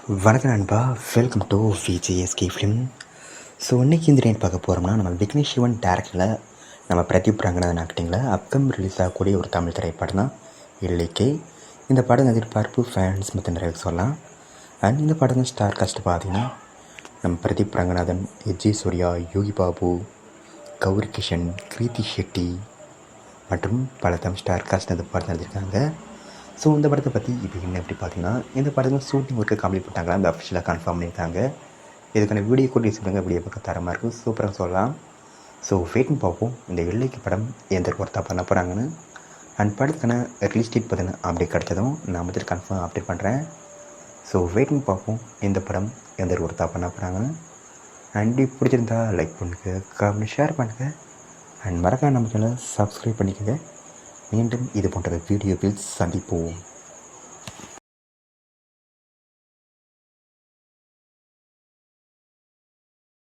வணக்கம் நண்பா, welcome to VJSK film. So இன்றைக்கி இந்த நைட் பார்க்க போகிறோம்னா, நம்ம விக்னேஷ் சிவன் டேரக்டரில் நம்ம பிரதீப் ரங்கநாதன் ஆக்டிங்கில் அப்கம் ரிலீஸ் ஆகக்கூடிய ஒரு தமிழ் திரைப்படம் தான் எல்லைக்கே. இந்த படம் எதிர்பார்ப்பு ஃபேன்ஸ் மற்ற நிறைய சொல்லலாம். அண்ட் இந்த படம் ஸ்டார் காஸ்ட் பார்த்தீங்கன்னா நம்ம பிரதீப் ரங்கநாதன், எஜ்ஜி சூர்யா, யோகி பாபு, கௌரி கிஷன், கிருத்தி ஷெட்டி மற்றும் பல தமிழ் ஸ்டார் காஸ்ட் இந்த படம் எழுதியிருக்காங்க. ஸோ இந்த படத்தை பற்றி இப்போ என்ன எப்படி பார்த்தீங்கன்னா, இந்த படத்தில் ஷூட்டிங் ஒர்க்கு கம்ப்ளீட் பண்ணிட்டாங்களா, அந்த அஃபிஷியலாக கன்ஃபார்ம் பண்ணியிருக்காங்க. இதுக்கான வீடியோ கூட சொல்லுங்கள், வீடியோ பக்கம் தரமாக இருக்கும், சூப்பராக சொல்லலாம். ஸோ வெயிட்னு பார்ப்போம் இந்த எல்லைக்கு படம் எந்த ஒர்த்தாக பண்ண போகிறாங்கன்னு. அண்ட் படத்துக்கான ரிலீஸ் டேட் பார்த்தீங்கன்னா அப்டேட் கிடச்சதும் நான் வந்துட்டு கன்ஃபார்ம் அப்டேட் பண்ணுறேன். ஸோ வெயிட்னு பார்ப்போம் இந்த படம் எந்த ஒர்த்தாக பண்ண போகிறாங்கன்னு. அண்ட் பிடிச்சிருந்தா லைக் பண்ணுங்கள், கமெண்ட் ஷேர் பண்ணுங்கள். அண்ட் மறக்காம நம்ம சேனலை சப்ஸ்கிரைப் பண்ணிக்கோங்க. மீண்டும் இது போன்ற வீடியோவில் சந்திப்போம்.